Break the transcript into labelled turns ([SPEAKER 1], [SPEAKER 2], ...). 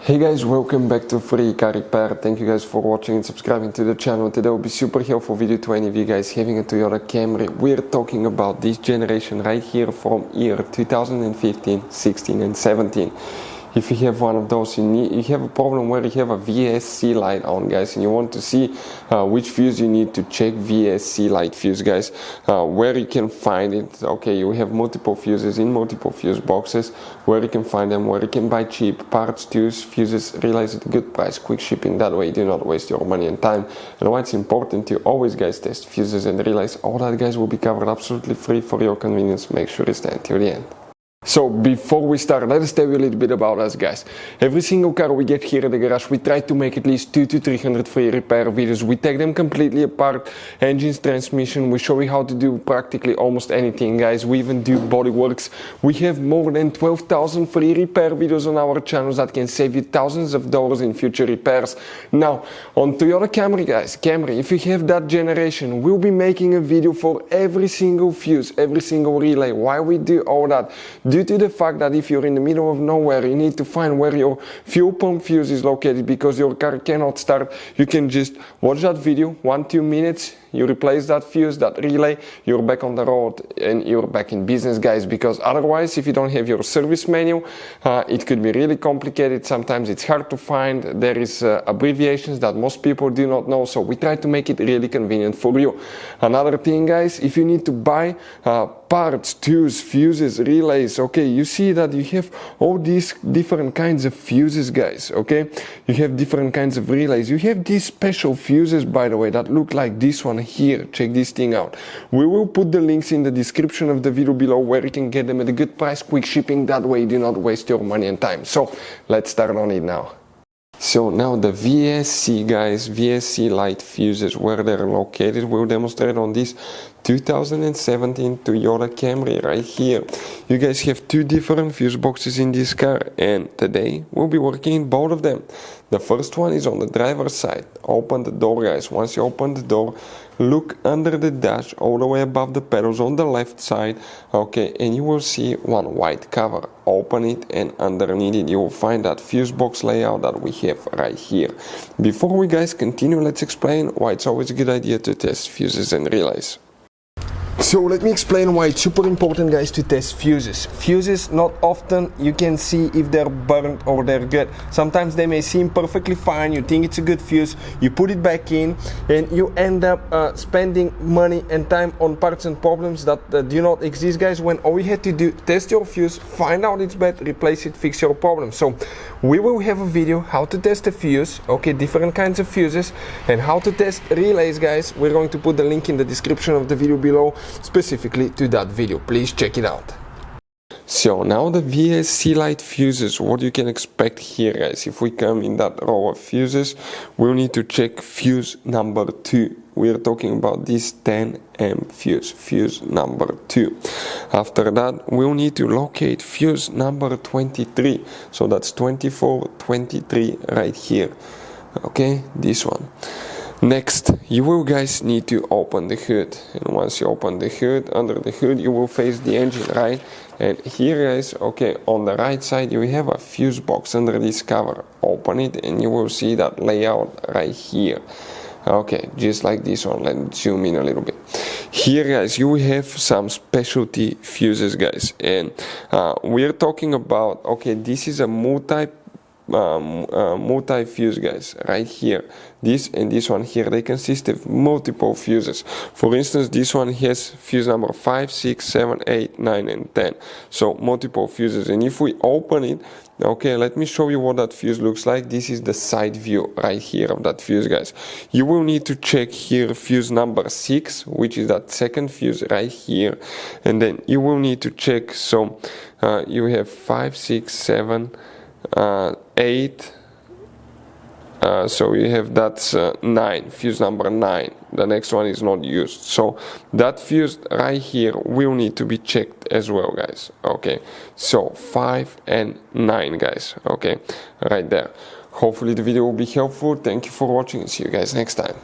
[SPEAKER 1] Hey guys, welcome back to Free Car Repair. Thank you guys for watching and subscribing to the channel. Today will be super helpful video to any of you guys having a Toyota Camry. We're talking about this generation right here from year 2015, 16 and 17. If you have one of those, you have a problem where you have a VSC light on, guys, and you want to see which fuse you need to check VSC light fuse, guys, where you can find it. Okay, you have multiple fuses in multiple fuse boxes, where you can find them, where you can buy cheap parts, tools, fuses, realize at a good price, quick shipping. That way you do not waste your money and time. And why it's important to always, guys, test fuses and realize all that, guys, will be covered absolutely free for your convenience. Make sure you stay until the end. So before we start, let us tell you a little bit about us, guys. Every single car we get here at the garage, we try to make at least 200 to 300 free repair videos. We take them completely apart, engines, transmission. We show you how to do practically almost anything, guys. We even do body works. We have more than 12,000 free repair videos on our channels that can save you thousands of dollars in future repairs. Now, on Toyota Camry, guys, if you have that generation, we'll be making a video for every single fuse, every single relay. Why we do all that? Due to the fact that if you're in the middle of nowhere, you need to find where your fuel pump fuse is located because your car cannot start. You can just watch that video, 1-2 minutes, you replace that fuse, that relay, you're back on the road and you're back in business, guys, because otherwise, if you don't have your service manual, it could be really complicated. Sometimes it's hard to find. There is abbreviations that most people do not know, so we try to make it really convenient for you. Another thing, guys, if you need to buy parts, tools, fuses, relays, okay, you see that you have all these different kinds of fuses, guys, okay? You have different kinds of relays. You have these special fuses, by the way, that look like this one here. Check this thing out. We will put the links in the description of the video below where you can get them at a good price, quick shipping. That way you do not waste your money and time. So let's start on it now. So now the VSC, guys, VSC light fuses, where they're located, we'll demonstrate on this 2017 Toyota Camry right here. You guys have two different fuse boxes in this car, and today we'll be working in both of them. The first one is on the driver's side. Open the door, guys. Once you open the door, look under the dash all the way above the pedals on the left side, okay, and you will see one white cover. Open it, and underneath it you will find that fuse box layout that we have right here. Before we, guys, continue, let's explain why it's always a good idea to test fuses and relays. So let me explain why it's super important, guys, to test fuses. Fuses, not often you can see if they're burnt or they're good. Sometimes they may seem perfectly fine, you think it's a good fuse, you put it back in, and you end up spending money and time on parts and problems that do not exist, guys, when all you had to do, test your fuse, find out it's bad, replace it, fix your problem. So we will have a video how to test a fuse, okay, different kinds of fuses, and how to test relays, guys. We're going to put the link in the description of the video below, specifically to that video. Please check it out. So now the VSC light fuses, what you can expect here, guys. If we come in that row of fuses, we'll need to check fuse number 2. We're talking about this 10M fuse, fuse number 2. After that, we'll need to locate fuse number 23. So that's 24, 23 right here. Okay, this one. Next, you will, guys, need to open the hood, and once you open the hood, under the hood you will face the engine, right? And here, guys, okay, on the right side you have a fuse box under this cover. Open it and you will see that layout right here. Okay, just like this one. Let's zoom in a little bit. Here, guys, you have some specialty fuses, guys, and we're talking about, okay, this is a multi-fuse, guys, right here. This and this one here, they consist of multiple fuses. For instance, this one has fuse number 5, 6, 7, 8, 9 and 10. So multiple fuses. And if we open it, okay, let me show you what that fuse looks like. This is the side view right here of that fuse, guys. You will need to check here fuse number 6, which is that second fuse right here, and then you will need to check, so you have 5, 6, 7, 8, so you have that's 9, fuse number 9. The next one is not used, so that fuse right here will need to be checked as well, guys. Okay, so 5 and 9, guys, okay, right there. Hopefully the video will be helpful. Thank you for watching and see you guys next time.